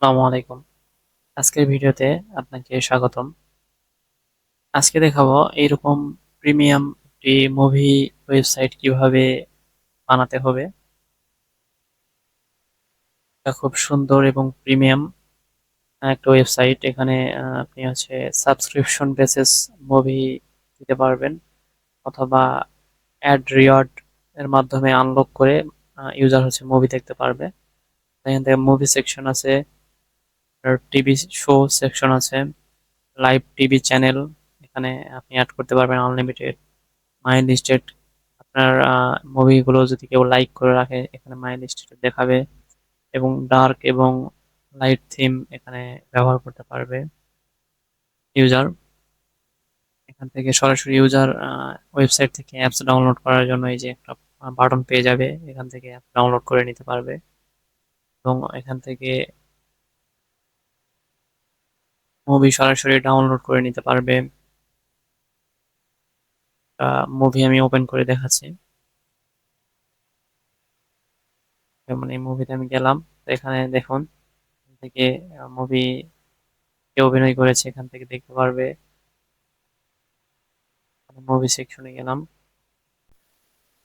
আসসালামু আলাইকুম। আজকের ভিডিওতে আপনাকে স্বাগতম। আজকে দেখাবো এইরকম প্রিমিয়াম একটি মুভি ওয়েবসাইট কিভাবে বানাতে হবে। এটা খুব সুন্দর এবং প্রিমিয়াম একটা ওয়েবসাইট। এখানে আপনি সাবস্ক্রিপশন বেসিস মুভি দিতে পারবেন, অথবা অ্যাড রিওয়ার্ড এর মাধ্যমে আনলক করে ইউজার মুভি দেখতে পারবে। এখান থেকে মুভি সেকশন আছে, টিভি শো সেকশন আছে, লাইভ টিভি চ্যানেল এখানে আপনি অ্যাড করতে পারবেন আনলিমিটেড। মাই লিস্টেড, আপনার মুভিগুলো যদি কেউ লাইক করে রাখে এখানে মাই লিস্টেড দেখাবে, এবং ডার্ক এবং লাইট থিম এখানে ব্যবহার করতে পারবে ইউজার। এখান থেকে সরাসরি ইউজার ওয়েবসাইট থেকে অ্যাপস ডাউনলোড করার জন্য এই যে একটা বাটন পেয়ে যাবে, এখান থেকে অ্যাপ ডাউনলোড করে নিতে পারবে, এবং এখান থেকে মুভি সরাসরি ডাউনলোড করে নিতে পারবে। মুভি আমি ওপেন করে দেখাচ্ছি। যেমন এই মুভিতে আমি গেলাম, তো এখানে দেখুন এখান থেকে মুভি কে অভিনয় করেছে এখান থেকে দেখতে পারবে। মুভি সেকশনে গেলাম,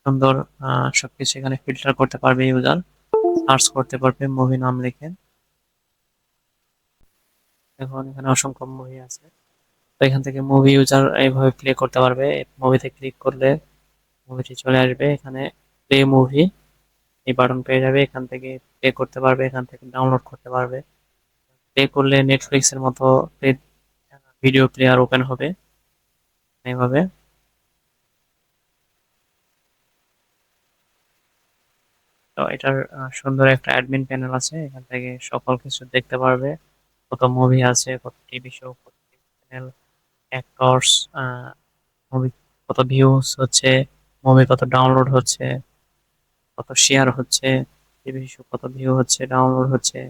সুন্দর সবকিছু এখানে ফিল্টার করতে পারবে ইউজার, সার্চ করতে পারবে মুভি নাম লিখে। এখন এখানে অসংখ্য মুভি আছে, তো এখান থেকে মুভি ইউজার এইভাবে প্লে করতে পারবে। মুভিতে ক্লিক করলে মুভিটি চলে আসবে, এখানে প্লে মুভি এই বাটন পেয়ে যাবে, এখান থেকে প্লে করতে পারবে, এখান থেকে ডাউনলোড করতে পারবে। প্লে করলে নেটফ্লিক্স এর মতো ভিডিও প্লেয়ার ওপেন হবে এইভাবে। তো এটার সুন্দর একটা অ্যাডমিন প্যানেল আছে, এখান থেকে সকল কিছু দেখতে পারবে, কত মুভি আছে, কত টিভি শো, কত চ্যানেল, অ্যাক্টরস, মুভি কত ভিউজ হচ্ছে, মুভি কত ডাউনলোড হচ্ছে, কত শেয়ার হচ্ছে, টিভি শো কত ভিউ হচ্ছে, ডাউনলোড হচ্ছে,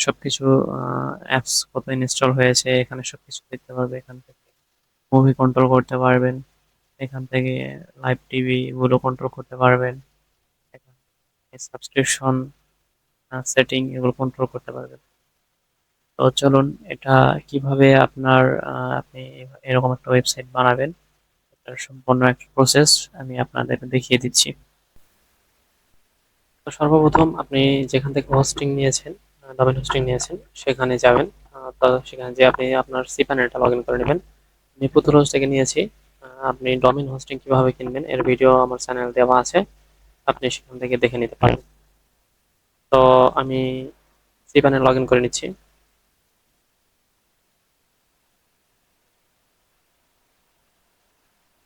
সবকিছু অ্যাপস কত ইনস্টল হয়েছে এখানে সবকিছু দেখতে পারবে। এখান থেকে মুভি কন্ট্রোল করতে পারবেন, এখান থেকে লাইভ টিভি গুলো কন্ট্রোল করতে পারবেন, এখান থেকে সাবস্ক্রিপশন সেটিং এগুলো কন্ট্রোল করতে পারবেন। তো চলুন এটা কিভাবে আপনি এরকম একটা ওয়েবসাইট বানাবেন, এটার সম্পূর্ণ একটা প্রসেস আমি আপনাদের দেখিয়ে দিচ্ছি। তো সর্বপ্রথম আপনি যেখান থেকে হোস্টিং নিয়েছেন, ডোমেন হোস্টিং নিয়েছেন, সেখানে যাবেন। তো সেখানে যে আপনি আপনার সি প্যানেলটা লগ ইন করে নেবেন। আমি পুতুল থেকে নিয়েছি। আপনি ডোমেন হোস্টিং কিভাবে কিনবেন এর ভিডিও আমার চ্যানেল দেওয়া আছে, আপনি সেখান থেকে দেখে নিতে পারেন। তো আমি সি প্যানেল লগ ইন করে নিচ্ছি।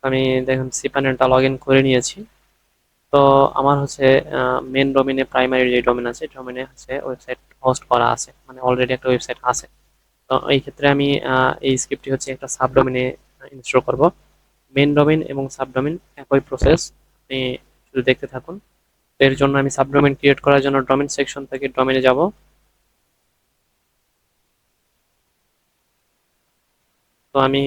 আমি দেখুন সি প্যানেলটা লগ ইন করে নিয়েছি। তো আমার মেন ডোমেনে, প্রাইমারি যে ডোমেন আছে ডোমেনে ওয়েবসাইট হোস্ট করা আছে, মানে অলরেডি একটা ওয়েবসাইট আছে। তো এই ক্ষেত্রে আমি এই স্ক্রিপ্টটি একটা সাব ডোমেনে ইনস্টল করব। মেন ডোমেন এবং সাব ডোমেন একই প্রসেস, আপনি শুধু দেখতে থাকুন। তো এর জন্য আমি সাব ডোমেন ক্রিয়েট করার জন্য ডোমেন সেকশন থেকে ডোমেনে যাব। তো আমি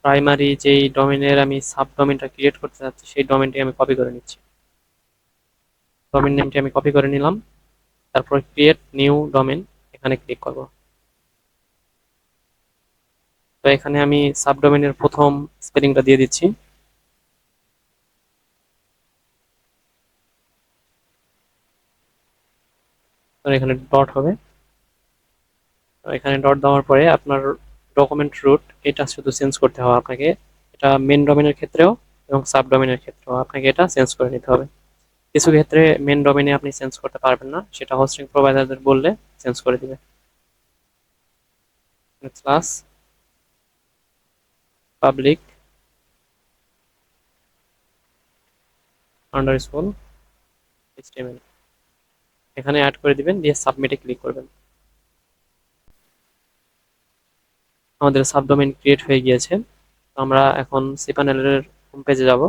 প্রাইমারি যেই ডোমেনের আমি সাব ডোমেনটা ক্রিয়েট করতে চাচ্ছি সেই ডোমেনটি আমি কপি করে নিচ্ছি। ডোমেন নেমটি আমি কপি করে নিলাম, তারপর ক্রিয়েট নিউ ডোমেন এখানে ক্লিক করব। তো এখানে আমি সাবডোমেনের প্রথম স্পেলিংটা দিয়ে দিচ্ছি। তো এখানে ডট হবে। তো এখানে ডট দেওয়ার পরে আপনার ডকুমেন্ট রুট এটা শুধু চেঞ্জ করতে হবে আপনাকে। এটা মেন ডোমেনের ক্ষেত্রেও এবং সাব ডোমেনের ক্ষেত্রেও আপনাকে এটা চেঞ্জ করে নিতে হবে। কিছু ক্ষেত্রে মেন ডোমেনে আপনি চেঞ্জ করতে পারবেন না, সেটা হোস্টিং প্রোভাইডারদের বললে চেঞ্জ করে দিবে। ক্লাস পাবলিক আন্ডারস্কোর এইচটিএমএল এখানে অ্যাড করে দিবেন, দিয়ে সাবমিটে ক্লিক করবেন। আমাদের সাবডোমেন ক্রিয়েট হয়ে গিয়েছে। তো আমরা এখন সিপানেলের হোম পেজে যাব।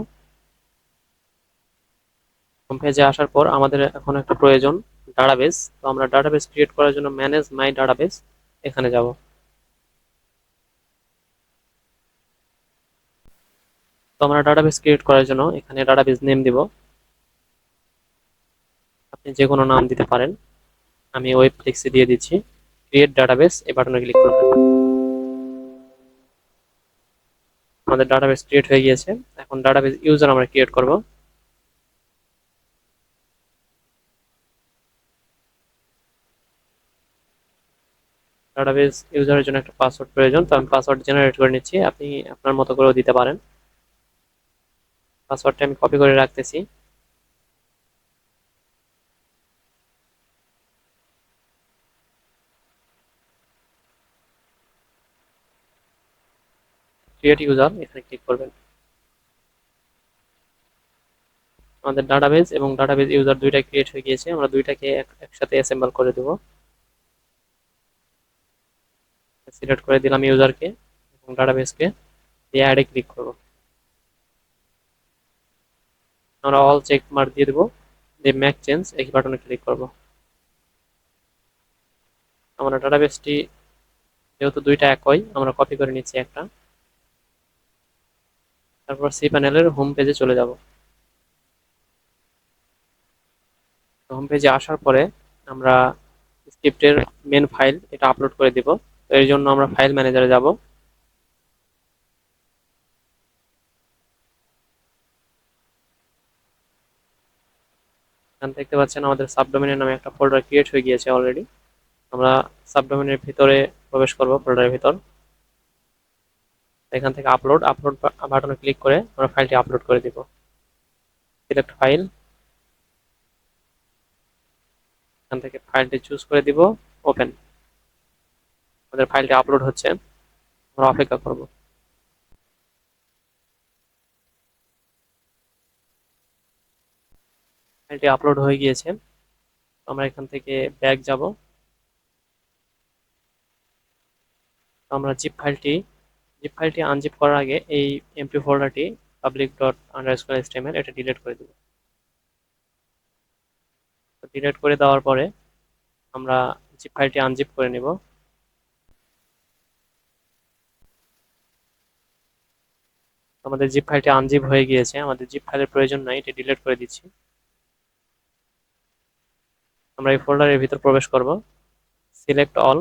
হোম পেজে আসার পর আমাদের এখন একটা প্রয়োজন ডাটাবেস। তো আমরা ডাটাবেস ক্রিয়েট করার জন্য ম্যানেজ মাই ডাটাবেস এখানে যাব। তো আমরা ডাটাবেস ক্রিয়েট করার জন্য এখানে ডাটাবেস নেম দিব, আপনি যে কোনো নাম দিতে পারেন। আমি ওয়েব ফ্লেক্সে দিয়ে দিচ্ছি ক্রিয়েট ডাটাবেস, এই বাটনে ক্লিক করবেন। আমাদের ডাটাবেস ক্রিয়েট হয়ে গিয়েছে। এখন ডাটাবেস ইউজার আমরা ক্রিয়েট করব। ডাটাবেস ইউজারের জন্য একটা পাসওয়ার্ড প্রয়োজন, তো আমি পাসওয়ার্ড জেনারেট করে নিচ্ছি, আপনি আপনার মতো করেও দিতে পারেন। পাসওয়ার্ডটা আমি কপি করে রাখতেছি। ক্রিয়েট ইউজার এখানে ক্লিক করবেন। আমাদের ডাটাবেস এবং ডাটাবেস ইউজার দুইটা ক্রিয়েট হয়ে গিয়েছে, আমরা দুইটাকে একসাথে অ্যাসেম্বল করে দেব। সিলেক্ট করে দিলাম ইউজারকে এবং ডাটাবেসকে, দিয়ে অ্যাডে ক্লিক করব। আমরা অল চেক মার্ক দিয়ে দেবো, দিয়ে ম্যাক চেঞ্জ এই বাটনে ক্লিক করব। আমরা ডাটাবেসটি যেহেতু দুইটা একই, আমরা কপি করে নিচ্ছি একটা। তারপর সি প্যানেলের হোম পেজে চলে যাব। হোম পেজে আসার পরে আমরা স্ক্রিপ্টের মেন ফাইল এটা আপলোড করে দিব। তো এর জন্য আমরা ফাইল ম্যানেজারে যাব। এখানে দেখতে পাচ্ছেন আমাদের সাবডোমেনের নামে একটা ফোল্ডার ক্রিয়েট হয়ে গিয়েছে অলরেডি। আমরা সাবডোমেনের ভিতরে প্রবেশ করব, ফোল্ডারের ভিতর। এখান থেকে আপলোড আপলোড বাটনে ক্লিক করে আমরা ফাইলটি আপলোড করে দিব। সিলেক্ট ফাইল, এখান থেকে ফাইলটি চুজ করে দিব, ওপেন। আমাদের ফাইলটি আপলোড হচ্ছে, আমরা অপেক্ষা করব। ফাইলটি আপলোড হয়ে গিয়েছে। আমরা এখান থেকে ব্যাক যাব। আমরা জিপ ফাইলটি আনজিপ করার আগে এই এমপি ফোল্ডারটি public._html এটা ডিলিট করে দেব। ডিলিট করে দেওয়ার পরে আমরা জিপ ফাইলটি আনজিপ করে নেব। আমাদের জিপ ফাইলটি আনজিপ হয়ে গিয়েছে, আমাদের জিপ ফাইলের প্রয়োজন নাই, এটি ডিলিট করে দিচ্ছি। আমরা এই ফোল্ডারের ভিতর প্রবেশ করব, সিলেক্ট অল,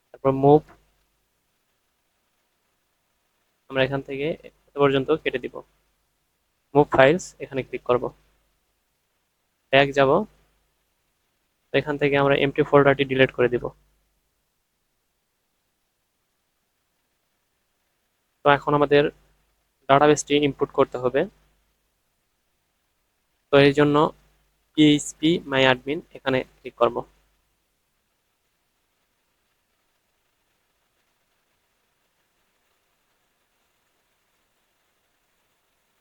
তারপর মুভ, আমরা এখান থেকে এত পর্যন্ত কেটে দিব। মুভ ফাইলস এখানে ক্লিক করব, ব্যাক যাব। এখান থেকে আমরা এমটি ফোল্ডারটি ডিলিট করে দিব। তো এখন আমাদের ডাটাবেসটি ইনপুট করতে হবে। তো এই জন্য পিএইচপি মাই অ্যাডমিন এখানে ক্লিক করব।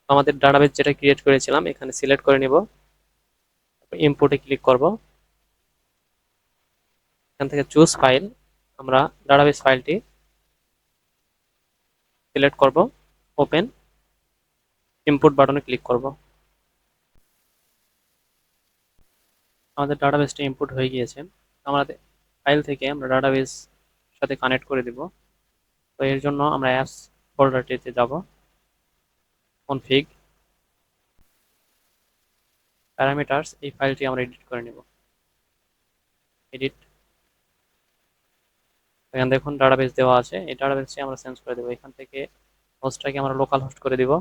আমাদের ডাটাবেস যেটা ক্রিয়েট করেছিলাম এখানে সিলেক্ট করে নিব, ইম্পোর্টে ক্লিক করব। এখান থেকে চুজ ফাইল, আমরা ডাটাবেস ফাইলটি সিলেক্ট করব, ওপেন, ইম্পোর্ট বাটনে ক্লিক করব। আমাদের ডাটাবেসটি ইম্পোর্ট হয়ে গিয়েছে। আমাদের ফাইল থেকে আমরা ডাটাবেস সাথে কানেক্ট করে দিব। তো এর জন্য আমরা অ্যাপস ফোল্ডারটিতে যাব, কনফিগ, প্যারামিটারস, এই ফাইলটি আমরা এডিট করে নেব। এডিট, এখানে দেখুন ডাটাবেস দেওয়া আছে, এই ডাটাবেসটি আমরা চেঞ্জ করে দেবো। এখান থেকে হোস্টটাকে আমরা লোকাল হোস্ট করে দিব।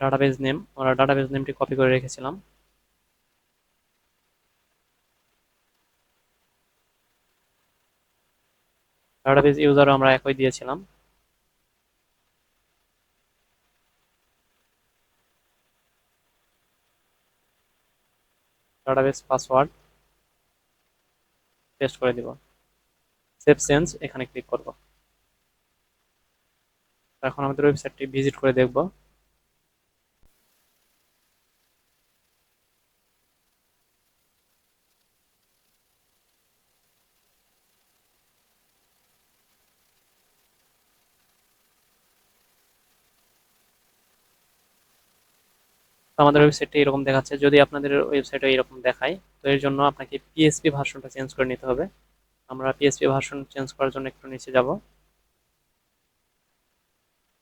ডাটাবেস নেম, আমরা ডাটাবেস নেমটি কপি করে রেখেছিলাম। ডাটাবেস ইউজারও আমরা একই দিয়েছিলাম। ডাটাবেস পাসওয়ার্ড পেস্ট করে দিব। সেভ চেঞ্জ এখানে ক্লিক করব। এখন আমাদের ওয়েবসাইটটি ভিজিট করে দেখব। আমাদের ওয়েবসাইটটা এরকম দেখাচ্ছে। যদি আপনাদের ওয়েবসাইটে এরকম দেখায়, তো এর জন্য আপনাকে পিএসপি ভার্সনটা চেঞ্জ করে নিতে হবে। আমরা পিএসপি ভার্সন চেঞ্জ করার জন্য একটু নিচে যাব।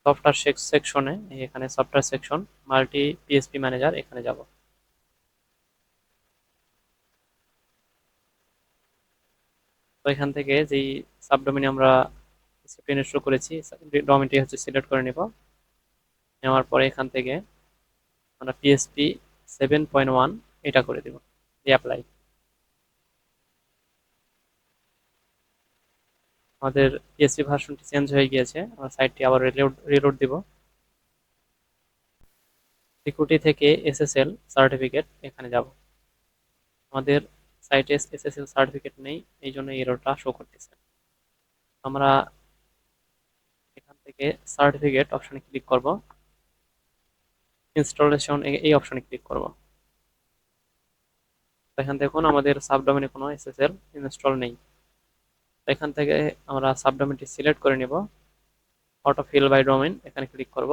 সফটওয়্যার সেকশনে, এখানে software section, multi PSP manager, এখানে যাব। তো এখান থেকে যেই সাবডোমেনে আমরা স্ক্রিপ্ট ইনস্টল করেছি, ডোমেনটি হচ্ছে সিলেক্ট করে নিব। নেওয়ার পরে এখান থেকে আমরা পিএসপি 7.1 এটা করে দিব, দিয়ে অ্যাপ্লাই। আমাদের পিএসপি ভার্সনটি চেঞ্জ হয়ে গিয়েছে, আমরা সাইটটি আবার রিলোড দিব। সিকিউরিটি থেকে এসএসএল সার্টিফিকেট, এখানে যাব। আমাদের সাইটে এসএসএল সার্টিফিকেট নেই, এই জন্য এররটা শো করতেছে। আমরা এখান থেকে সার্টিফিকেট অপশনে ক্লিক করব, ইনস্টলেশন এই অপশনে ক্লিক করব। এখান দেখুন আমাদের সাবডোমেনে কোনো এসএসএল ইনস্টল নেই। এখান থেকে আমরা সাবডোমেনটি সিলেক্ট করে নিব, অটো ফিল বাই ডোমেন, এখানে ক্লিক করব,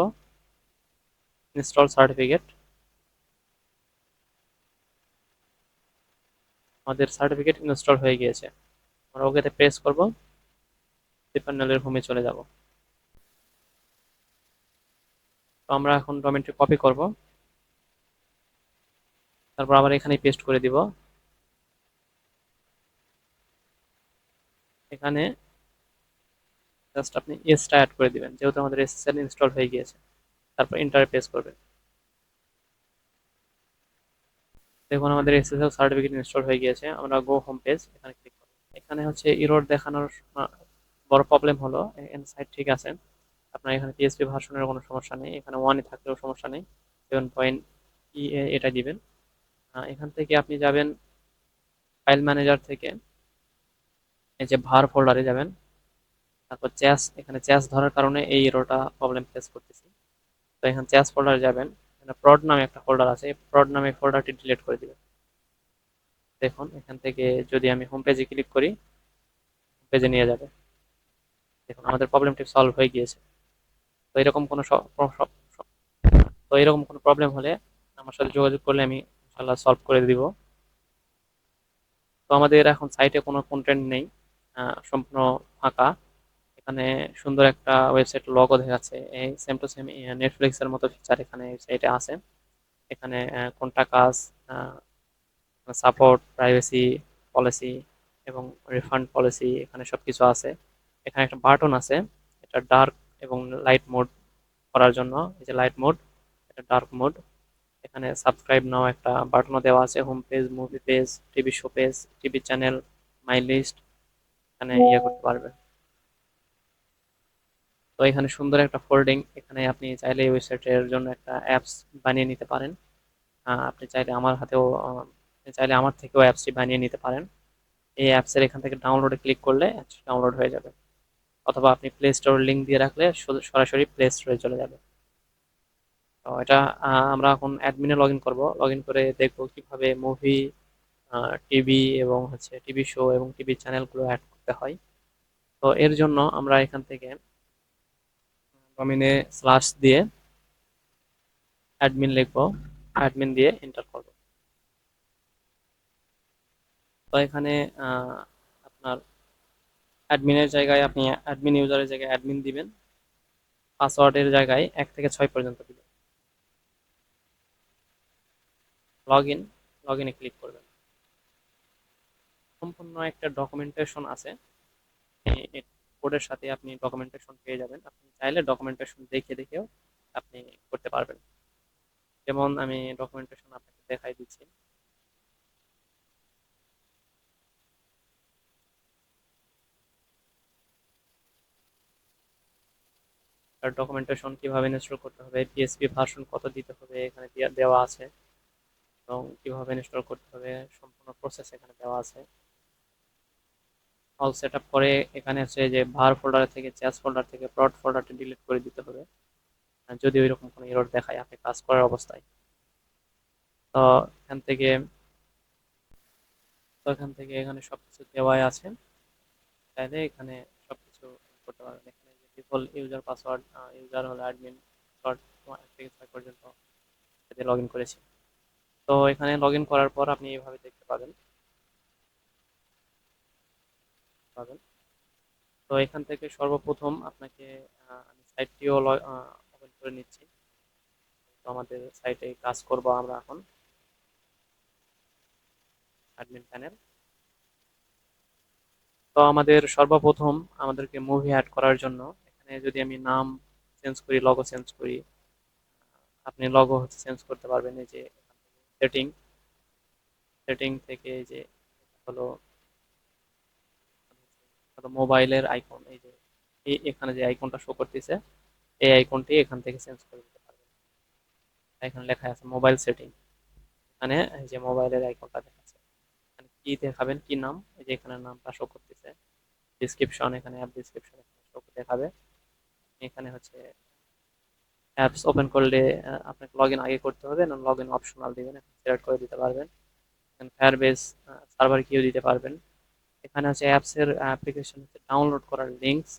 ইনস্টল সার্টিফিকেট। আমাদের সার্টিফিকেট ইনস্টল হয়ে গিয়েছে, আমরা ওকেতে প্রেস করব, প্যানেলের হোমে চলে যাব। তো আমরা এখন ডোমেনটি কপি করব, তারপর আবার এখানে পেস্ট করে দিব। এখানে জাস্ট আপনি এসটা অ্যাড করে দিবেন, যেহেতু আমাদের এসএসএল ইনস্টল হয়ে গিয়েছে। তারপর এন্টারে প্রেস করবেন। দেখুন আমাদের এসএসএল সার্টিফিকেট ইনস্টল হয়ে গিয়েছে। আমরা গো হোম পেজ, এখানে ক্লিক করব। এখানে হচ্ছে এরর দেখানোর বড় প্রবলেম হলো, সাইট ঠিক আছে, আপনার এখানে পিএসপি ভার্সনের কোনো সমস্যা নেই, এখানে ওয়ানে থাকলেও সমস্যা নেই, 7 এটা দিবেন। এখান থেকে আপনি যাবেন ফাইল ম্যানেজার থেকে, এই যে ভার ফোল্ডারে যাবেন, তারপর চ্যাস, এখানে চ্যাস ধরার কারণে এই এরোটা প্রবলেম ফেস করতেছি। তো এখানে চ্যাস ফোল্ডারে যাবেন, এখানে প্রড নামে একটা ফোল্ডার আছে, প্রড নামে ফোল্ডারটি ডিলিট করে দিবেন। দেখুন এখান থেকে যদি আমি হোম পেজে ক্লিক করি, হোম পেজে নিয়ে যাবে। দেখুন আমাদের প্রবলেমটি সলভ হয়ে গিয়েছে। তো এরকম কোনো তো এরকম কোনো প্রবলেম হলে আমার সাথে যোগাযোগ করলে আমি ইনশাল্লাহ সলভ করে দিব। তো আমাদের এখন সাইটে কোনো কন্টেন্ট নেই, সম্পূর্ণ ফাঁকা। এখানে সুন্দর একটা ওয়েবসাইট লগও দেখাচ্ছে, এই সেম টু সেম নেটফ্লিক্স এর মতো ফিচার এখানে ওয়েবসাইটে আছে। এখানে কোনটা কাজ, সাপোর্ট, প্রাইভেসি পলিসি এবং রিফান্ড পলিসি, এখানে সবকিছু আছে। এখানে একটা বাটন আছে, এটা ডার্ক এবং লাইট মোড করার জন্য, এই যে লাইট মোড, এটা ডার্ক মোড। এখানে সাবস্ক্রাইব নাও একটা বাটনও দেওয়া আছে, home page, movie page, TV show page, TV channel, my list, এখানে ইয়ে করতে পারবে। তো এখানে সুন্দর একটা ফোল্ডিং, এখানে আপনি চাইলে এই ওয়েবসাইটের জন্য একটা অ্যাপস বানিয়ে নিতে পারেন। আপনি চাইলে আমার হাতেও আপনি চাইলে আমার থেকেও অ্যাপসটি বানিয়ে নিতে পারেন। এই অ্যাপসের এখান থেকে ডাউনলোডে ক্লিক করলে অ্যাপসটি ডাউনলোড হয়ে যাবে, অথবা আপনি প্লে স্টোর লিঙ্ক দিয়ে রাখলে সরাসরি প্লে স্টোরে চলে যাবে। তো এটা আমরা এখন অ্যাডমিনে লগ ইন করবো, লগ ইন করে দেখবো কিভাবে মুভি, টিভি এবং হচ্ছে টিভি শো এবং টিভি চ্যানেলগুলো অ্যাড করতে হয়। তো এর জন্য আমরা এখান থেকে ডোমিনে স্ল্যাশ দিয়ে অ্যাডমিন লিখবো, অ্যাডমিন দিয়ে এন্টার করব। তো এখানে আহ, আপনার অ্যাডমিনের জায়গায় আপনি অ্যাডমিন ইউজারের জায়গায় অ্যাডমিন দিবেন, পাসওয়ার্ডের জায়গায় 1 থেকে 6 পর্যন্ত দিবেন। লগ ইন, লগ ইনে ক্লিক করবেন। সম্পূর্ণ একটা ডকুমেন্টেশন আছে, এই কোডের সাথে আপনি ডকুমেন্টেশন পেয়ে যাবেন, আপনি চাইলে ডকুমেন্টেশন দেখে দেখেও আপনি করতে পারবেন। যেমন আমি ডকুমেন্টেশন আপনাকে দেখাই দিচ্ছি। আর ডকুমেন্টেশন কিভাবে ইনস্টল করতে হবে, পিএসপি ভার্সন কত দিতে হবে, এখানে দেওয়া আছে, এবং কিভাবে ইনস্টল করতে হবে সম্পূর্ণ প্রসেস এখানে দেওয়া আছে। অল সেট আপ করে এখানে হচ্ছে যে ভার ফোল্ডার থেকে, চ্যাস ফোল্ডার থেকে প্রড ফোল্ডারটি ডিলিট করে দিতে হবে, যদি ওইরকম কোনো এরর দেখায় আপনি কাজ করার অবস্থায়। তো এখান থেকে তো এখান থেকে এখানে সবকিছু দেওয়াই আছে, চাইলে এখানে সবকিছু করতে পারবেন। এখানে যে ডিফল্ট ইউজার পাসওয়ার্ড, ইউজার হলো অ্যাডমিন পাসওয়ার্ড 1 থেকে 6 পর্যন্ত লগ ইন করেছি। তো এখানে লগ ইন করার পর আপনি এইভাবে দেখতে পাবেন পাবেন। তো এখান থেকে সর্বপ্রথম আপনাকে আমি সাইটটিও ওপেন করে নিচ্ছি। তো আমাদের সাইটে কাজ করব আমরা এখন, অ্যাডমিন প্যানেল। তো আমাদের সর্বপ্রথম আমাদেরকে মুভি অ্যাড করার জন্য এখানে যদি আমি নাম চেঞ্জ করি, লগো চেঞ্জ করি, আপনি লগো হচ্ছে চেঞ্জ করতে পারবেন এই যে সেটিং, সেটিং থেকে এই যে এটা হলো মোবাইলের আইকন, এই যে এখানে যে আইকনটা শো করতেছে এই আইকনটি এখান থেকে চেঞ্জ করে দিতে পারবেন। এখানে লেখা আছে মোবাইল সেটিং, এখানে এই যে মোবাইলের আইকনটা দেখাচ্ছে, এখানে কি দেখাবেন, কি নাম, এই যে এখানে নামটা শো করতেছে। ডিসক্রিপশন, এখানে অ্যাপ ডিসক্রিপশন এখানে শো দেখাবে। এখানে হচ্ছে অ্যাপস ওপেন করলে আপনাকে লগ ইন আগে করতে হবে না, লগ ইন অপশনাল দিবেন, সিলেক্ট করে দিতে পারবেন। এখানে ফায়ারবেস সার্ভার কিও দিতে পারবেন। এখানে হচ্ছে অ্যাপস এর অ্যাপ্লিকেশন ডাউনলোড করার লিঙ্কস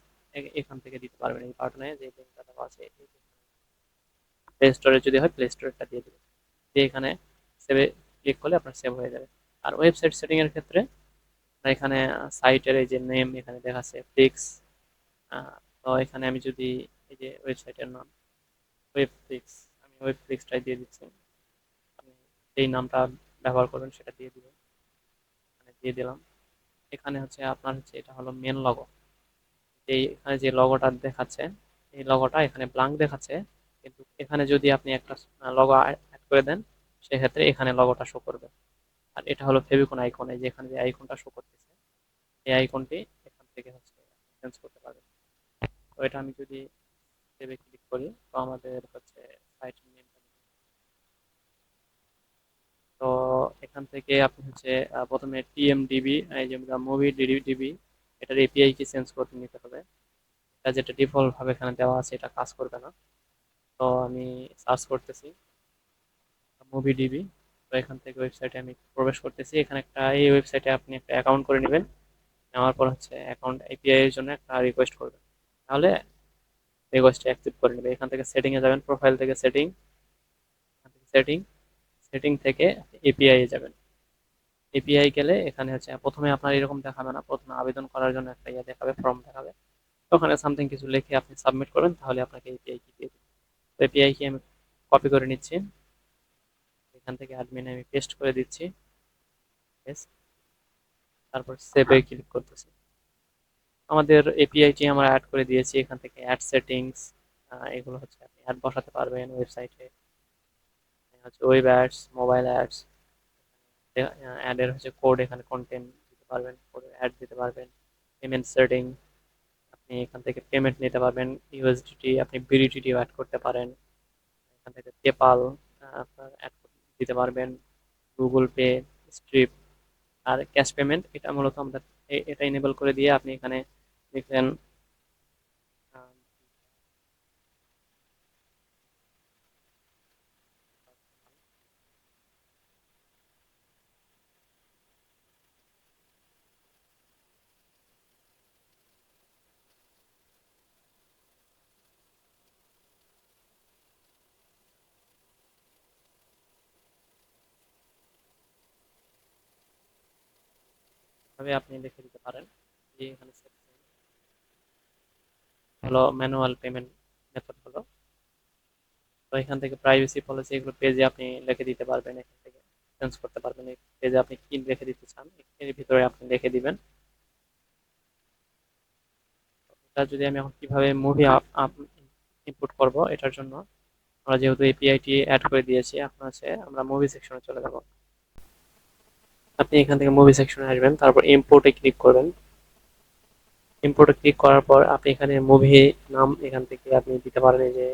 এখান থেকে দিতে পারবেন। এই বাটনে যে লিঙ্কটা দেওয়া আছে প্লে স্টোরে যদি হয় প্লে স্টোরটা দিয়ে দিবেন, দিয়ে এখানে সেভে ক্লিক করলে আপনার সেভ হয়ে যাবে। আর ওয়েবসাইট সেটিং এর ক্ষেত্রে এখানে সাইটের এই যে নেম এখানে দেখাচ্ছে ফ্লিক্স, তো এখানে আমি যদি এই যে ওয়েবসাইটের নাম ওয়েবফ্লিক্স, আমি ওয়েবফ্লিক্সটাই দিয়ে দিচ্ছি। আপনি যেই নামটা ব্যবহার করবেন সেটা দিয়ে দিবেন, এখানে দিয়ে দিলাম। এখানে হচ্ছে আপনার হচ্ছে এটা হলো মেন লগো, এই এখানে যে লগোটা দেখাচ্ছে এই লগোটা এখানে ব্লাঙ্ক দেখাচ্ছে, কিন্তু এখানে যদি আপনি একটা লগো অ্যাড করে দেন সেক্ষেত্রে এখানে লগোটা শো করবে। আর এটা হলো ফেভিকন আইকন, এই যে এখানে যে আইকনটা শো করতেছে এই আইকনটি এখান থেকে হচ্ছে চেঞ্জ করতে পারবেন। তো এটা আমি যদি সেভে ক্লিক করি তো আমাদের হচ্ছে সাইট নেমটা, তো এখান থেকে আপনি হচ্ছে প্রথমে টিএমডিবি এই যে মুভি ডিবি এটার এপিআই কি চেঞ্জ করতে নিতে হবে। এটা যেটা ডিফল্ট ভাবে এখানে দেওয়া আছে এটা কাজ করবে না। তো আমি সার্চ করতেছি মুভি ডিবি, তো এখান থেকে ওয়েবসাইটে আমি প্রবেশ করতেছি। এখানে একটা এই ওয়েবসাইটে আপনি একটা অ্যাকাউন্ট করে নেবেন, নেওয়ার পর হচ্ছে অ্যাকাউন্ট এপিআই এর জন্য একটা রিকোয়েস্ট করবেন, তাহলে রিকোয়েস্টটা অ্যাকসেপ্ট করে নেবে। এখান থেকে সেটিং এ যাবেন, প্রোফাইল থেকে সেটিং, এখান থেকে সেটিং, সেটিং থেকে এপিআই এ যাবেন। এপিআই গেলে এখানে হচ্ছে প্রথমে আপনার এরকম দেখাবে না, প্রথমে আবেদন করার জন্য একটা ইয়ে দেখাবে, ফর্ম দেখাবে। ওখানে সামথিং কিছু লিখে আপনি সাবমিট করবেন, তাহলে আপনাকে এপিআই কি দিয়ে দেবে। তো এপিআই কি আমি কপি করে নিচ্ছি, এখান থেকে অ্যাডমিনে আমি পেস্ট করে দিচ্ছি। Yes, তারপর সেভে ক্লিক করতেছি। আমাদের এপিআইটি আমরা অ্যাড করে দিয়েছি। এখান থেকে অ্যাড সেটিংস, এগুলো হচ্ছে আপনি অ্যাড বসাতে পারবেন ওয়েবসাইটে, হচ্ছে ওয়েব অ্যাডস, মোবাইল অ্যাডস, অ্যাডের হচ্ছে কোড, এখানে কন্টেন্ট দিতে পারবেন, কোডের অ্যাড দিতে পারবেন। পেমেন্ট সেটিং, আপনি এখান থেকে পেমেন্ট নিতে পারবেন, ইউএসডিটি আপনি বিডিটি অ্যাড করতে পারেন, এখান থেকে পেপাল আপনার অ্যাড দিতে পারবেন, গুগল পে, স্ট্রিপ। আর ক্যাশ পেমেন্ট এটা মূলত আমরা এটা এনেবল করে দিয়ে আপনি এখানে লিখলেন আহ, ভাবে আপনি লিখে দিতে পারেন যে এখানে হলো ম্যানুয়াল পেমেন্ট মেথড হলো। তো এখান থেকে প্রাইভেসি পলিসি এগুলো পেজে আপনি লিখে দিতে পারবেন, এখান থেকে চেঞ্জ করতে পারবেন। এই পেজে আপনি কি লিখে দিতে চান এর ভিতরে আপনি লিখে দিবেন। এটা যদি আমি এখন কিভাবে মুভি ইনপুট করব, এটার জন্য আমরা যেহেতু এপিআইটি অ্যাড করে দিয়েছি এখন আছে আমরা মুভি সেকশনে চলে যাব। আপনি এখান থেকে মুভি সেকশনে আসবেন, তারপর ইম্পোর্টে ক্লিক করবেন। ইম্পোর্টে ক্লিক করার পর আপনি এখানে মুভি নাম এখান থেকে আপনি দিতে পারেন, এই যে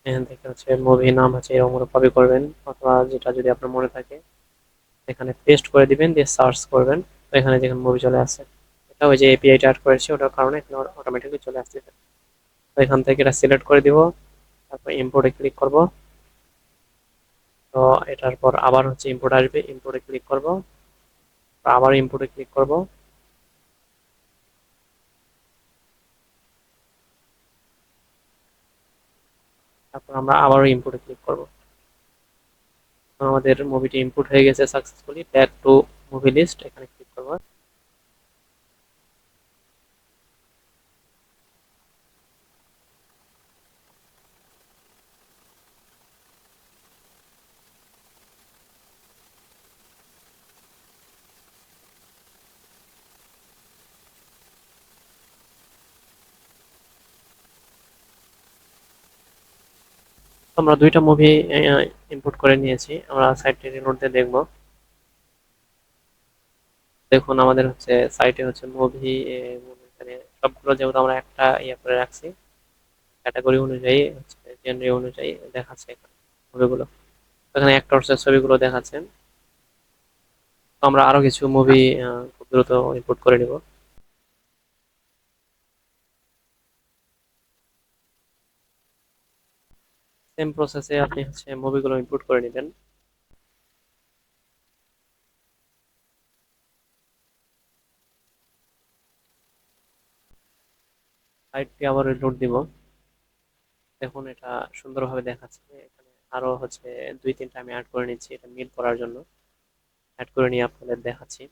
এখান থেকে হচ্ছে মুভি নাম আছে এরকম করে কপি করবেন, অথবা যেটা যদি আপনার মনে থাকে এখানে পেস্ট করে দিবেন, দিয়ে সার্চ করবেন। তো এখানে যেখানে মুভি চলে আসছে, এটা ওই যে এপিআইটা অ্যাড করেছি ওটার কারণে এখানে অটোমেটিকলি চলে আসছে। তো এখান থেকে এটা সিলেক্ট করে দিব, তারপর ইম্পোর্টে ক্লিক করব। তো এটার পর আবার হচ্ছে ইম্পোর্ট আসবে, ইম্পোর্টে ক্লিক করব, আবার ইম্পোর্টে ক্লিক করব, তারপর আমরা আবারও ইম্পোর্টে ক্লিক করব। আমাদের মুভিটি ইম্পোর্ট হয়ে গেছে successfully. Back to movie list, এখানে ক্লিক করব। আমরা দুইটা মুভি ইম্পোর্ট করে নিয়েছি, আমরা সাইটটি রিলোড দিয়ে দেখবো। দেখুন আমাদের হচ্ছে সাইটে হচ্ছে মুভি, এখানে সবগুলো যেহেতু আমরা একটা ইয়ে করে রাখছি, ক্যাটাগরি অনুযায়ী হচ্ছে জেনরি অনুযায়ী দেখাচ্ছে এখানে মুভিগুলো। এখানে অ্যাক্টরসের ছবিগুলো দেখাচ্ছে। তো আমরা আরো কিছু মুভি খুব দ্রুত ইম্পোর্ট করে নিব। সেম প্রসেসে আপনি হচ্ছে মুভিগুলো ইম্পোর্ট করে নেবেন। সাইটটি আবার লোড দিব। দেখুন এটা সুন্দরভাবে দেখাচ্ছে। এখানে আরো হচ্ছে দুই তিনটা আমি অ্যাড করে নিচ্ছি এটা মিল করার জন্য। অ্যাড করে নিয়ে আপনাদের দেখাচ্ছি।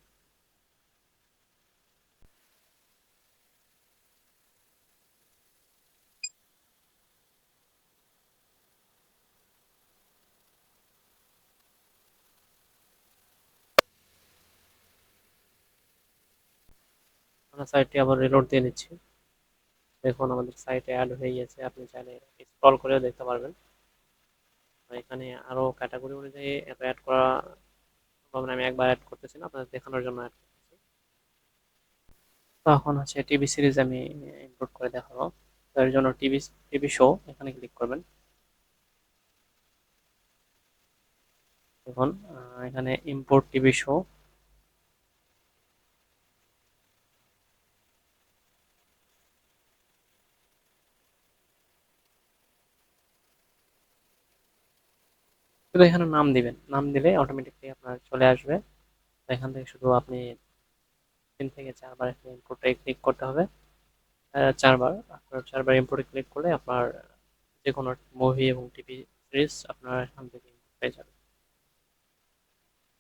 আমরা সাইটটি আবার রিলোড দিয়ে নিচ্ছি। দেখুন আমাদের সাইটে অ্যাড হয়ে গেছে, আপনি চাইলে স্ক্রল করেও দেখতে পারবেন। তো এখানে আরো ক্যাটাগরি অনুযায়ী অ্যাড করা সম্ভব না, আমি একবার অ্যাড করতেছি না, আপনাদের দেখানোর জন্য অ্যাড করতেছি। তো এখন হচ্ছে টিভি সিরিজ আমি ইম্পোর্ট করে দেখাবো। তো এর জন্য টিভি টিভি শো এখানে ক্লিক করবেন। দেখুন এখানে ইম্পোর্ট টিভি শো। শুধু এখানে নাম দিবেন, নাম দিলে অটোমেটিকলি আপনার চলে আসবে। তো এখান থেকে শুধু আপনি 3 থেকে 4 বার এখানে ইম্পোর্টে ক্লিক করতে হবে। 4 বার, আপনার 4 বার ইম্পোর্টে ক্লিক করলে আপনার যে কোনো মুভি এবং টিভি সিরিজ আপনার এখান থেকে ইম্পোর্ট হয়ে যাবে।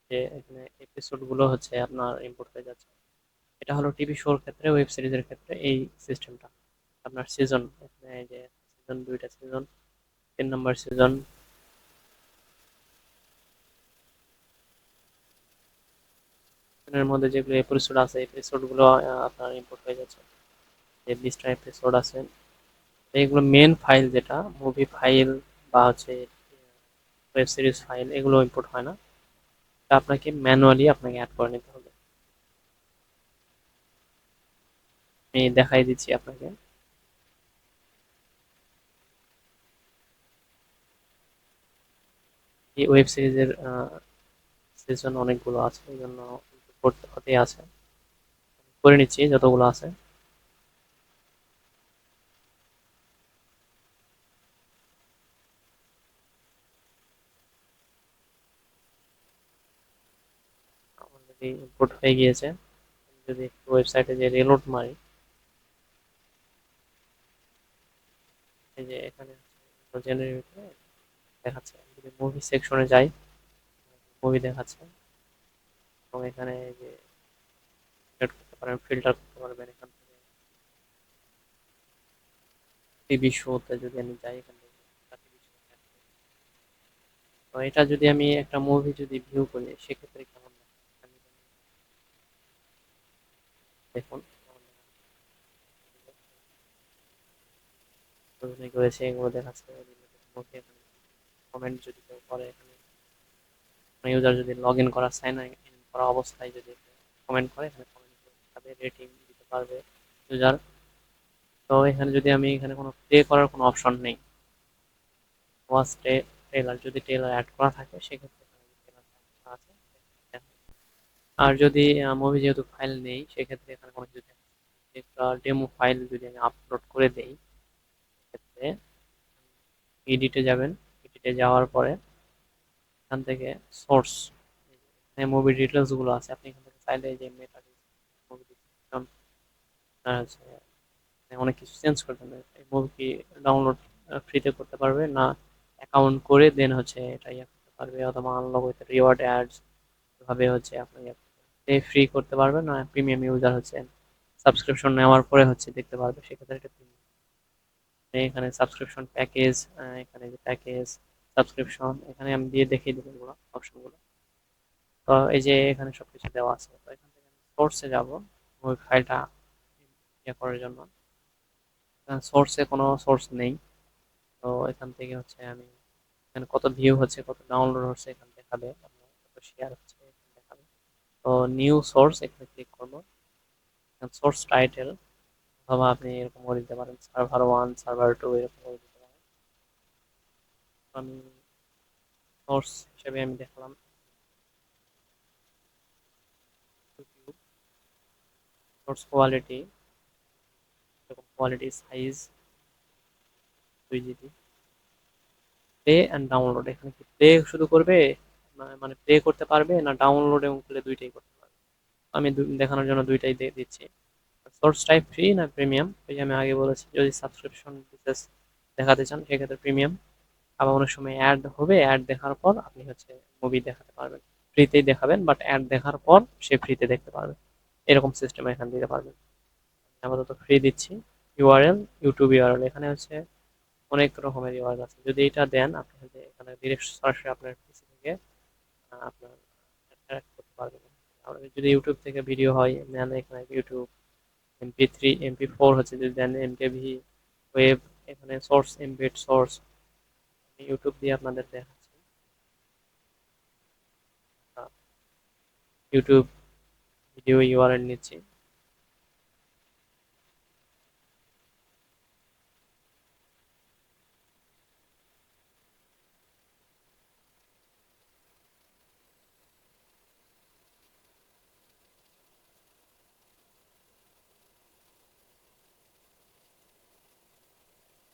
যে এখানে এপিসোড গুলো হচ্ছে আপনার ইম্পোর্ট হয়ে যাচ্ছে। এটা হলো টিভি শোর ক্ষেত্রে, ওয়েব সিরিজের ক্ষেত্রে এই সিস্টেমটা। আপনার সিজন এখানে এই যে সিজন, দুইটা সিজন, 3 নম্বর সিজন, এর মধ্যে যেগুলো এপিসোড আছে এপিসোড গুলো আপনার ইম্পোর্ট হয়ে যাচ্ছে। যে 20টা এপিসোড আছে, এইগুলো মেন ফাইল যেটা মুভি ফাইল বা হচ্ছে ওয়েব সিরিজ ফাইল, এগুলো ইম্পোর্ট হয় না। তা আপনাকে ম্যানুয়ালি আপনাকে অ্যাড করে নিতে হবে। আমি দেখাই দিচ্ছি আপনাকে। এই ওয়েব সিরিজের সিজন অনেকগুলো আছে, এই জন্য করতে হতেই আছে। করে নিচ্ছি যতগুলো আছে। অলরেডি ইম্পোর্ট হয়ে গিয়েছে। যদি ওয়েবসাইটে যে রিলোড মারি, এই যে এখানে জেনারেট দেখাচ্ছে। যদি মুভি সেকশনে যাই, মুভি দেখাচ্ছে। এবং এখানে এই যে সেট করতে পারেন, ফিল্টার করতে পারবেন এখান থেকে। টিভি শোতে যদি আমি যাই, এখান থেকে টিভি শো, তো এটা যদি আমি একটা মুভি যদি ভিউ করি সেক্ষেত্রে কেমন দেখায়? আমি দেখুন অভিনয় করেছে এগুলো দেখাচ্ছে। মুভি কমেন্ট যদি কেউ করে, এখানে ইউজার যদি লগ ইন করা সাইন ইন করা অবস্থায় যদি কমেন্ট করে, এখানে কমেন্ট করে রেটিং দিতে পারবে ইউজার। তো এখানে যদি আমি এখানে কোনো প্লে করার কোনো অপশন নেই, ওয়াচ ট্রেলার যদি ট্রেলার অ্যাড করা থাকে সেক্ষেত্রে এখানে trailer আছে। আর যদি মুভি যেহেতু ফাইল নেই সেক্ষেত্রে এখানে কোনো কিছু একটা ডেমো ফাইল যদি আমি আপলোড করে দেই, ক্ষেত্রে এডিটে যাবেন। এডিটে যাওয়ার পরে এখান থেকে সোর্স, মুভি ডিটেলস গুলো আছে, আপনি এখান থেকে চাইলে এই যে মেটা মুভি ডিসক্রিপশন আছে, অনেক কিছু চেঞ্জ করতে পারবে। এই মুভি কি ডাউনলোড ফ্রিতে করতে পারবে না অ্যাকাউন্ট করে দেন হচ্ছে এটা ইয়ে করতে পারবে, অথবা আনলক উইথ রিওয়ার্ড অ্যাডস ভাবে হচ্ছে আপনি ফ্রি করতে পারবেন, না প্রিমিয়াম ইউজার হচ্ছে সাবস্ক্রিপশন নেওয়ার পরে হচ্ছে দেখতে পারবে, সেক্ষেত্রে এটা premium। এখানে সাবস্ক্রিপশন প্যাকেজ, এখানে যে প্যাকেজ সাবস্ক্রিপশন এখানে আমি দিয়ে দেখিয়ে দেবো এগুলো অপশনগুলো। তো এই যে এখানে সবকিছু দেওয়া আছে। তো এখান থেকে আমি সোর্সে যাব ওই ফাইলটা ইয়ে করার জন্য। সোর্সে কোনো সোর্স নেই, তো এখান থেকে হচ্ছে আমি এখানে কত ভিউ হচ্ছে, কত ডাউনলোড হচ্ছে এখানে দেখাবে, আপনার কত শেয়ার হচ্ছে এখানে দেখাবে। তো নিউ সোর্স এখানে ক্লিক করবো, সোর্স টাইটেল, অথবা আপনি এরকম করে দিতে পারেন সার্ভার 1, সার্ভার 2 এরকম করে দিতে পারেন। আমি সোর্স হিসেবে আমি দেখলাম ইউটিউব। সোর্স কোয়ালিটি, এরকম quality size 2 GB। Play and download, এখানে কি প্লে শুধু করবে, মানে প্লে করতে পারবে, না ডাউনলোড এবং প্লে দুইটাই করতে পারবে? আমি দেখানোর জন্য দুইটাই দিচ্ছি। সোর্স টাইপ ফ্রি না প্রিমিয়াম, ওই যে আমি আগে বলেছি যদি সাবস্ক্রিপশন বেসিস দেখাতে চান সেক্ষেত্রে প্রিমিয়াম। আবার অনেক সময় অ্যাড হবে, অ্যাড দেখার পর আপনি হচ্ছে মুভি দেখাতে পারবেন, ফ্রিতেই দেখাবেন, বাট অ্যাড দেখার পর সে ফ্রিতে দেখতে পারবে, এরকম সিস্টেম এখানে দিতে পারবেন। আপাতত ফ্রি দিচ্ছি। ইউআরএল, ইউটিউব ইউআরএল, এখানে হচ্ছে অনেক রকমের ইউআরএল আছে। যদি এটা দেন আপনি হচ্ছে এখানে ডিরেক্ট সরাসরি আপনার পিসি থেকে আপনার interact করতে পারবেন। আর যদি ইউটিউব থেকে ভিডিও হয় দেন এখানে ইউটিউব, MP3, MP4 হচ্ছে যদি দেন, MKV, ওয়েব, এখানে সোর্স, এমবেড সোর্স। ইউটিউব দিয়ে আপনাদের দেখাচ্ছি, ইউটিউব ভিডিও ইউআরএল নিচ্ছি।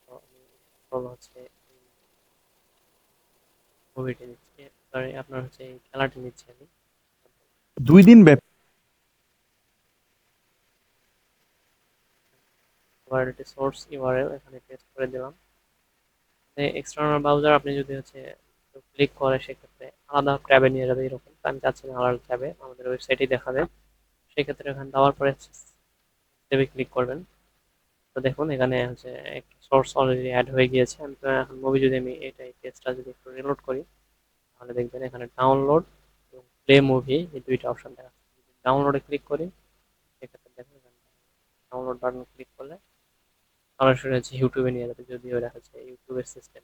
তো আমি হচ্ছে মুভিটি নিচ্ছি, সরি আপনার হচ্ছে এই খেলাটি নিচ্ছি আমি। 2 দিন ব্যাপী ইউআরএলটি সোর্স ইউআরএল এখানে পেস্ট করে দিলাম। এক্সটার্নাল ব্রাউজার আপনি যদি হচ্ছে ক্লিক করে সেক্ষেত্রে আলাদা ট্যাবে নিয়ে যাবে এরকম, তো আমি চাচ্ছি না আলাদা ট্যাবে, আমাদের ওয়েবসাইটেই দেখাবে। সেক্ষেত্রে এখানে দেওয়ার পরে সেভে ক্লিক করবেন। তো দেখুন এখানে হচ্ছে একটা সোর্স অলরেডি অ্যাড হয়ে গিয়েছে। আমি তো এখন মুভি যদি আমি এই পেজটা যদি একটু রিলোড করি তাহলে দেখবেন এখানে ডাউনলোড এবং প্লে মুভি এই দুইটা অপশন দেখা যাচ্ছে। যদি ডাউনলোডে ক্লিক করি সেক্ষেত্রে দেখুন এখানে ডাউনলোড বাটন ক্লিক করলে সরাসরি হচ্ছে ইউটিউবে নিয়ে যাবে, যদিও এটা হচ্ছে ইউটিউবের সিস্টেম,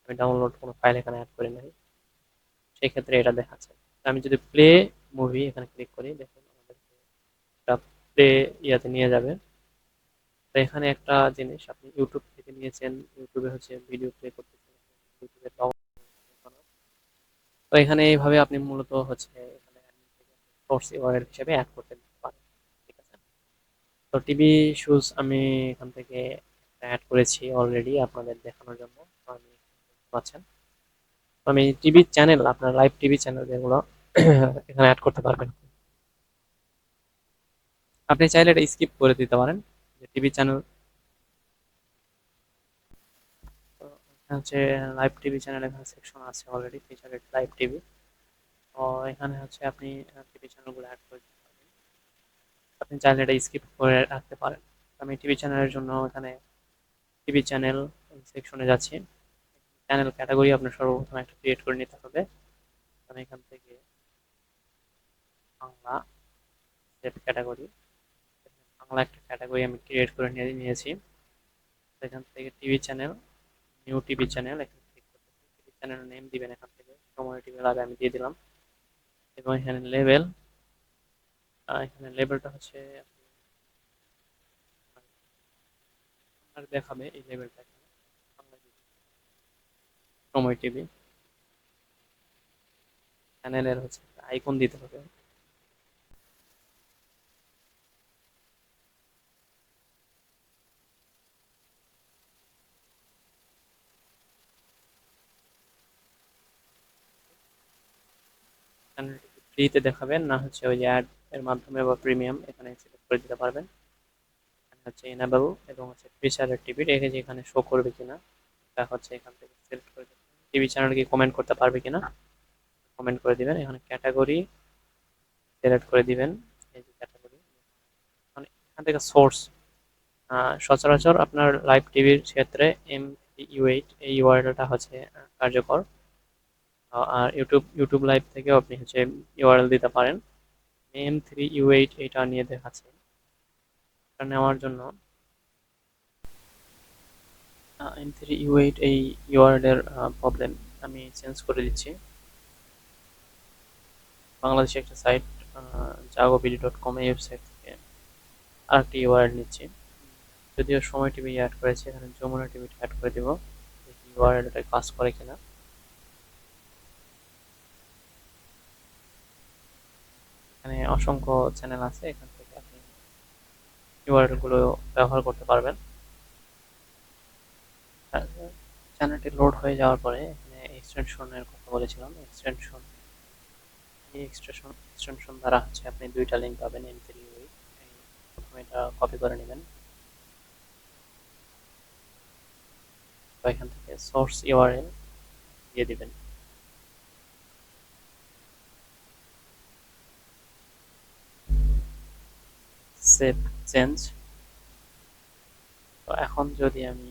আমি ডাউনলোড কোনো ফাইল এখানে অ্যাড করি নাই, সেক্ষেত্রে এটা দেখাচ্ছে। আমি যদি প্লে মুভি এখানে ক্লিক করি দেখুন আমাদের এটা প্লে ইয়াতে নিয়ে যাবে। তো এখানে একটা জিনিস, আপনি ইউটিউব থেকে নিয়েছেন, ইউটিউবে হচ্ছে ভিডিও প্লে করতেছেন, ইউটিউবে তো এখানে এইভাবে আপনি মূলত হচ্ছে এখানে সোর্স ইউআরএল হিসেবে অ্যাড করতে পারেন। ঠিক আছে, তো টিভি শুজ আমি এখান থেকে অ্যাড করেছি অলরেডি আপনাদের দেখানোর জন্য। তো আমি পাচ্ছেন, তো আমি টিভি চ্যানেল, আপনার লাইভ টিভি চ্যানেল যেগুলো এখানে অ্যাড করতে পারবেন। আপনি চাইলে এটা স্কিপ করে দিতে পারেন, যে টিভি চ্যানেল হচ্ছে লাইভ টিভি চ্যানেল, এখানে সেকশন আছে অলরেডি ফিচারেড লাইভ টিভি। তো এখানে হচ্ছে আপনি টিভি চ্যানেলগুলো অ্যাড করে দিতে পারবেন, আপনি চাইলে এটা স্কিপ করে রাখতে পারেন। আমি টিভি চ্যানেলের জন্য এখানে টিভি চ্যানেল সেকশনে যাচ্ছি। চ্যানেল ক্যাটাগরি আপনার সর্বপ্রথম একটা ক্রিয়েট করে নিতে হবে। আমি এখান থেকে বাংলা সেট ক্যাটাগরি, বাংলা একটা ক্যাটাগরি আমি ক্রিয়েট করে নিয়েছি। এখান থেকে TV channel, new TV channel, এখানে ক্লিক করতেছি। টিভি চ্যানেল নেম দিবেন এখান থেকে, সময় টিভি লাগে আমি দিয়ে দিলাম। এবং এখানে লেভেল, এখানে লেভেলটা হচ্ছে আপনার দেখাবে এই লেভেলটা, এখানে সময় টিভি চ্যানেলের হচ্ছে আইকন দিতে হবে। চ্যানেলটি ফ্রিতে দেখাবেন না হচ্ছে ওই যে অ্যাড এর মাধ্যমে বা প্রিমিয়াম, এখানে সিলেক্ট করে দিতে পারবেন। এখানে হচ্ছে এনাবেল এবং হচ্ছে ফিচারের টিভি রেখে যে এখানে শো করবে কিনা তা হচ্ছে এখান থেকে সিলেক্ট করে দেবেন। টিভি চ্যানেল কি কমেন্ট করতে পারবে কিনা কমেন্ট করে দিবেন। এখানে ক্যাটাগরি সিলেক্ট করে দিবেন, এই যে ক্যাটাগরি, মানে এখান থেকে সোর্স, সচরাচর আপনার লাইভ টিভির ক্ষেত্রে M3U8 এই ইউআরএলটা হচ্ছে কার্যকর। আর ইউটিউব লাইভ থেকেও আপনি হচ্ছে ইউআরএল দিতে পারেন। M3U8 এটা নিয়ে দেখাচ্ছে, এটা নেওয়ার জন্য M3U8 এই ইউআরএল এর প্রবলেম, আমি চেঞ্জ করে দিচ্ছি। বাংলাদেশে একটা সাইট jagobidy.com এই ওয়েবসাইট থেকে আরেকটি ইউআরএল নিচ্ছি। যদিও সময় টিভি অ্যাড করেছি, এখানে যমুনা টিভিটা অ্যাড করে দিব, দেখি ইউআরএলটা কাজ করে কিনা। এখানে অসংখ্য চ্যানেল আছে, এখান থেকে আপনি ইউআরএল গুলো ব্যবহার করতে পারবেন। চ্যানেলটি লোড হয়ে যাওয়ার পরে এখানে এক্সটেনশনের কথা বলেছিলাম, এক্সটেনশন দ্বারা হচ্ছে আপনি দুইটা লিঙ্ক পাবেন M3 উইথ। প্রথমে এটা কপি করে নেবেন, তো এখান থেকে সোর্স ইউআরএল দিয়ে দিবেন। Save change. তো এখন যদি আমি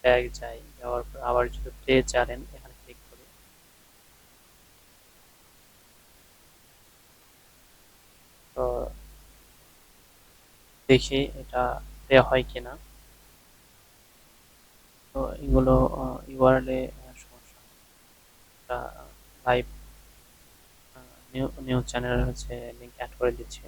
ব্যাক যাই, যাওয়ার পর আবার যদি প্লে চ্যানেল এখানে ক্লিক করি, তো দেখি এটা প্লে হয় কিনা। তো এগুলো ইউআরএল এ সমস্যা। এটা লাইভ নিউজ চ্যানেল হচ্ছে লিঙ্ক অ্যাড করে দিচ্ছি।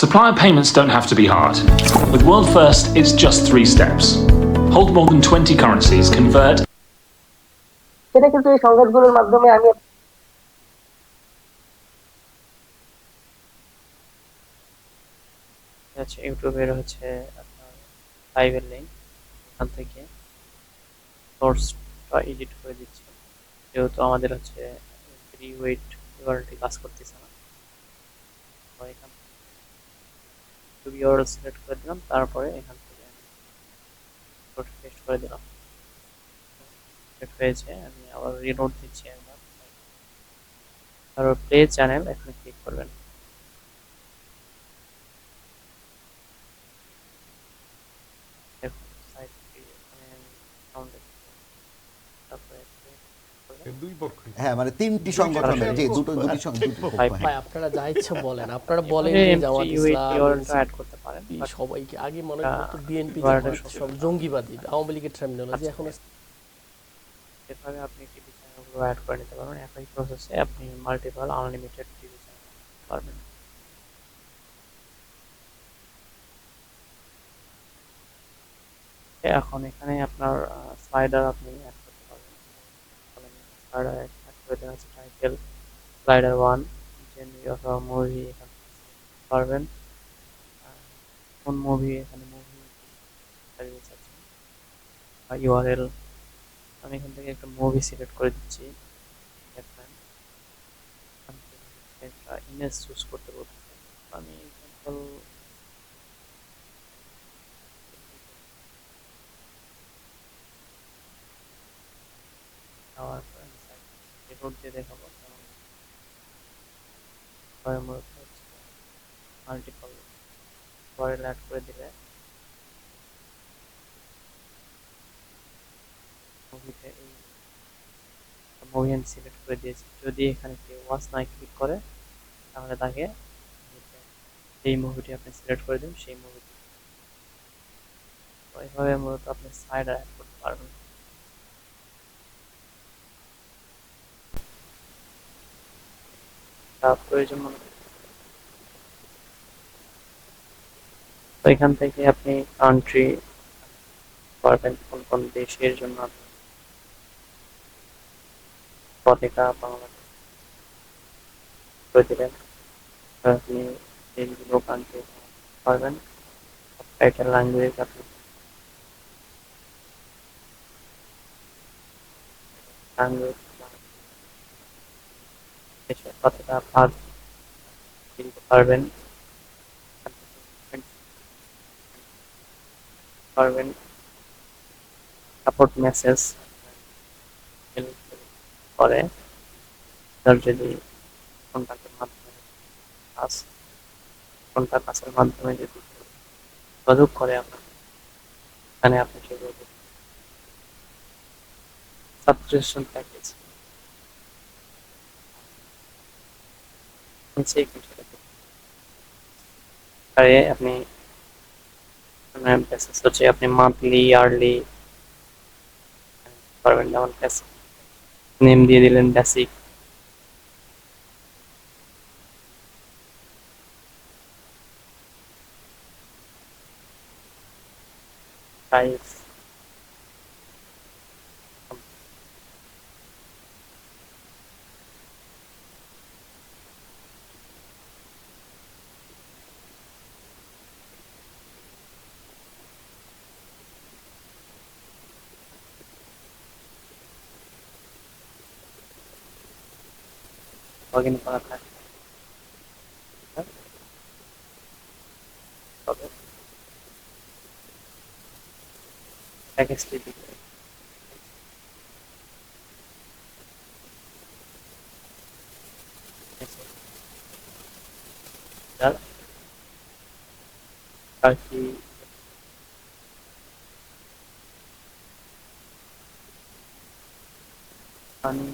Supplier payments don't have to be hard. With World First, it's just 3 steps. Hold more than 20 currencies, convert. সেটা কিন্তু এই সংঘাতগুলোর মাধ্যমে আমি হচ্ছে ইউটিউবের হচ্ছে আপনার লাইভের লিঙ্ক, এখান থেকে সোর্সটা এডিট করে দিচ্ছি, যেহেতু আমাদের হচ্ছে ফ্রি ওয়েট ইউআরএলটি কাজ করতেছে না। তো এখান থেকে ইউআরএল সিলেক্ট করে দিলাম, তারপরে এখান থেকে পেস্ট করে দিলাম, সিলেক্ট হয়েছে। আমি আবার রিলোড দিচ্ছি একবার, তারপর প্লে চ্যানেল এখানে ক্লিক করবেন। দেখুন সাইটটি এখানে সাউন্ড, তারপরে হ্যাঁ মানে তিনটি সংগঠনের যে দুটি ভাই আপনারা যা ইচ্ছা বলেন, আপনারা বলেন এখানে যে জামাত ইসলাম ইউআরএলটা অ্যাড করতে পারেন, বাট সবাইকে আগে মনে করতো বিএনপি ইউআরএলটা সব জঙ্গিবাদী, আওয়ামী লীগের টার্মিনোলজি এখন এভাবে আপনি টিভি চ্যানেলগুলো অ্যাড করে নিতে পারবেন। একই প্রসেসে আপনি মাল্টিপল আনলিমিটেড টিভি চ্যানেল পারবেন। এখন এখানে আপনার স্লাইডার আপনি অ্যাড করতে পারবেন। স্লাইডার অ্যাড করে দেওয়া আছে টাইটেল, স্লাইডার 1, জেনারি অথবা মুভি এখানে পারবেন। কোন মুভি, এখানে মুভি সার্ভিস আছে বা ইউআরএল। আমি এখান থেকে একটা মুভি সিলেক্ট করে দিচ্ছি, দেখবেন একটা ইমেজ চুজ করতে বলতেছে। আমি এক্সাম্পল যাওয়ার পর রিপোর্ট দিয়ে দেখাবো কেমন হয়। মূলত হচ্ছে মাল্টিপল ইউআরএল অ্যাড করে দিলে মুভিতে এই মুভি আমি সিলেক্ট করে দিয়েছি। যদি এখানে কেউ ওয়াচ নাই ক্লিক করে, তাহলে তাকে এই মুভিটি আপনি সিলেক্ট করে দিন, সেই মুভিটি। তো এইভাবে মূলত আপনি স্লাইডার অ্যাড করতে পারবেন। প্রয়োজন মনে করি। তো এখান থেকে আপনি কান্ট্রি পারবেন, কোন কোন দেশের জন্য আপনি পতাকা বাংলাদেশ করে দিলেন, আপনি এইগুলো কান্ট্রি পারবেন। টাইটেল ল্যাঙ্গুয়েজ আপনি ল্যাঙ্গুয়েজ দেশের পতাকা ভাগ দিতে পারবেন পারবেন সাপোর্ট মেসেজ করে, তার যদি কন্ট্যাক্টের মাধ্যমে কাজ কন্ট্যাক্ট কাজের মাধ্যমে যদি যোগাযোগ করে আপনার, এখানে আপনি সেগুলো সাবস্ক্রিপশন প্যাকেজ নিচে কিছু আরে আপনি বেসিস হচ্ছে আপনি মান্থলি ইয়ারলি পারবেন, যেমন নেম দিয়ে দিলেন বেসিক, প্রাইস, লগ ইন করা থাকে তবে প্যাকেজটি দিতে আর কি আমি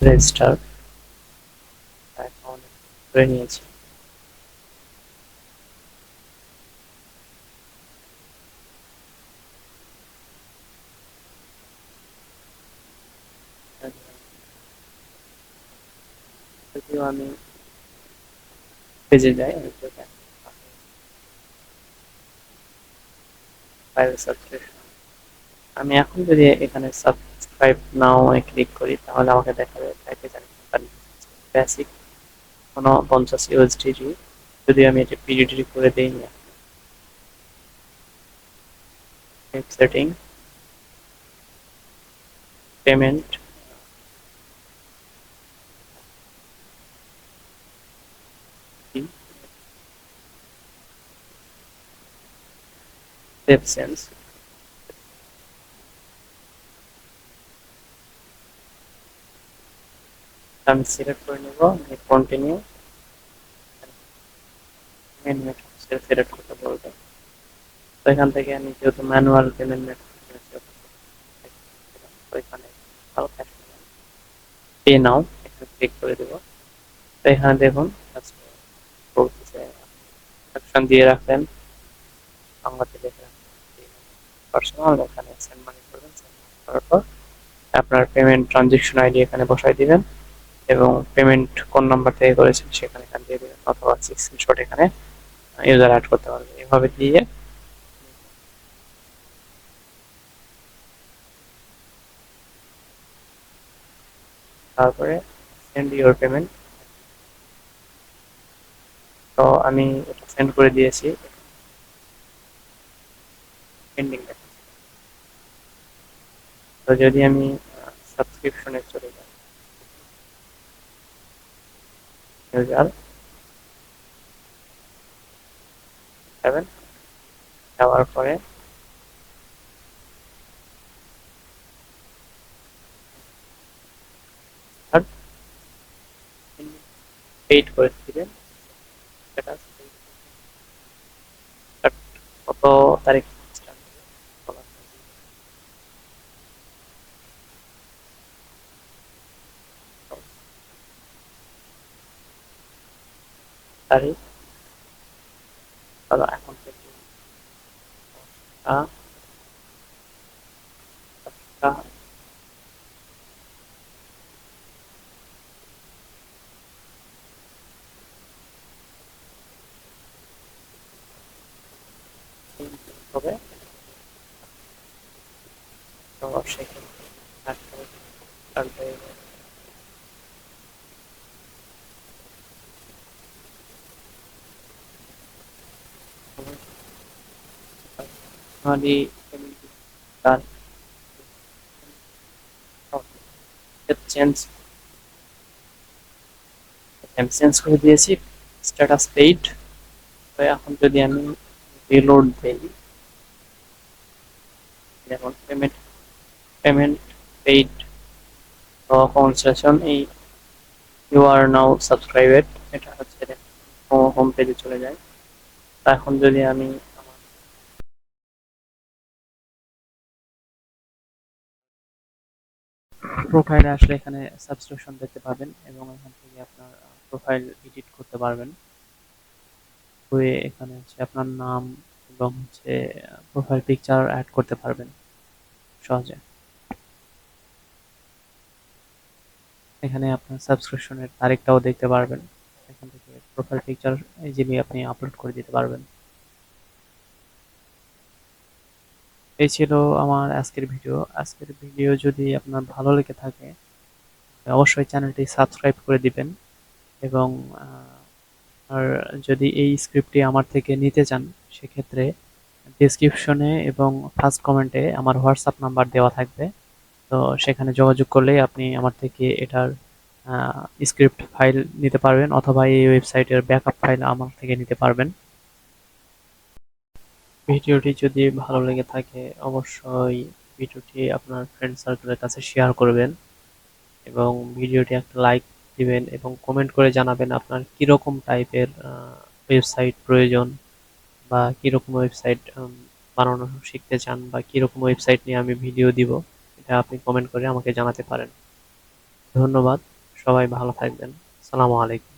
রেজিস্টার অ্যাকাউন্ট করে নিয়েছি। যদিও আমি পেজে যাই, আমি সাবস্ক্রিপশন, আমি এখন যদি এখানে সাবস্ক্রাইব নাও ক্লিক করি তাহলে আমাকে দেখাবে প্যাকেজ বেসিক 50 ইউএসডি। যদি আমি এটা পিডিডি করে দিই না, সেটিং, পেমেন্ট, সেন্স, আমি সিলেক্ট করে নেব, কন্টিনিউ, মেন মেথড সিলেক্ট করতে বলবে। তো এখান থেকে আমি যেহেতু ম্যানুয়াল পেমেন্ট মেথড ওইখানে পে নাও এখানে ক্লিক করে দেব। তো এখানে দেখুন বলতেছে অপশন দিয়ে রাখলেন, বাংলাতে লিখে পার্সোনাল, এখানে সেন্ড মানি করবেন, সেন্ড মানি করার পর আপনার পেমেন্ট ট্রানজেকশন আইডি এখানে বসাই দিবেন এবং পেমেন্ট কোন নাম্বার থেকে করেছেন সেখানে এখানে দিয়ে দিবেন, অথবা স্ক্রিনশট এখানে ইউজার অ্যাড করতে পারবে। এভাবে দিয়ে তারপরে সেন্ড ইউর পেমেন্ট। তো আমি এটা সেন্ড করে দিয়েছি, পেন্ডিং দেখাচ্ছে। তো যদি আমি সাবস্ক্রিপশনে চলে যাই, ইউজার 7 যাওয়ার পরে পেইড করে দিবেন, সেটা কত তারিখ তারিখ এখন থেকে হবে। তো সেক্ষেত্রে চেঞ্জ চেঞ্জ করে দিয়েছি স্ট্যাটাস পেইড। তো এখন যদি আমি রিলোড দেই, যেমন পেমেন্ট পেমেন্ট পেইড কনসেশন, এই ইউ আর নাও সাবস্ক্রাইবেড, এটা হচ্ছে হোম পেজে চলে যায়। তো এখন যদি আমি আমার প্রোফাইলে আসলে এখানে সাবস্ক্রিপশন দেখতে পাবেন এবং এখান থেকে আপনার প্রোফাইল এডিট করতে পারবেন। হয়ে এখানে হচ্ছে আপনার নাম এবং হচ্ছে প্রোফাইল পিকচার অ্যাড করতে পারবেন সহজে। এখানে আপনার সাবস্ক্রিপশনের তারিখটাও দেখতে পারবেন। এখান থেকে প্রোফাইল পিকচার ইজিলি আপনি আপলোড করে দিতে পারবেন। এই ছিল আমার আজকের ভিডিও। আজকের ভিডিও যদি আপনার ভালো লেগে থাকে অবশ্যই চ্যানেলটি সাবস্ক্রাইব করে দিবেন এবং আর যদি এই স্ক্রিপ্টটি আমার থেকে নিতে চান সেক্ষেত্রে ডেসক্রিপশনে এবং ফার্স্ট কমেন্টে আমার হোয়াটসঅ্যাপ নাম্বার দেওয়া থাকবে। তো সেখানে যোগাযোগ করলেই আপনি আমার থেকে এটার স্ক্রিপ্ট ফাইল নিতে পারবেন অথবা এই ওয়েবসাইটের ব্যাকআপ ফাইল আমার থেকে নিতে পারবেন। ভিডিওটি যদি ভালো লেগে থাকে অবশ্যই ভিডিওটি আপনার ফ্রেন্ড সার্কেলের কাছে শেয়ার করবেন এবং ভিডিওটি একটা লাইক দিবেন এবং কমেন্ট করে জানাবেন আপনার কিরকম টাইপের ওয়েবসাইট প্রয়োজন বা কিরকম ওয়েবসাইট বানানো শিখতে চান বা কিরকম ওয়েবসাইট নিয়ে আমি ভিডিও দিব, এটা আপনি কমেন্ট করে আমাকে জানাতে পারেন। ধন্যবাদ, সবাই ভালো থাকবেন। আসসালামু আলাইকুম।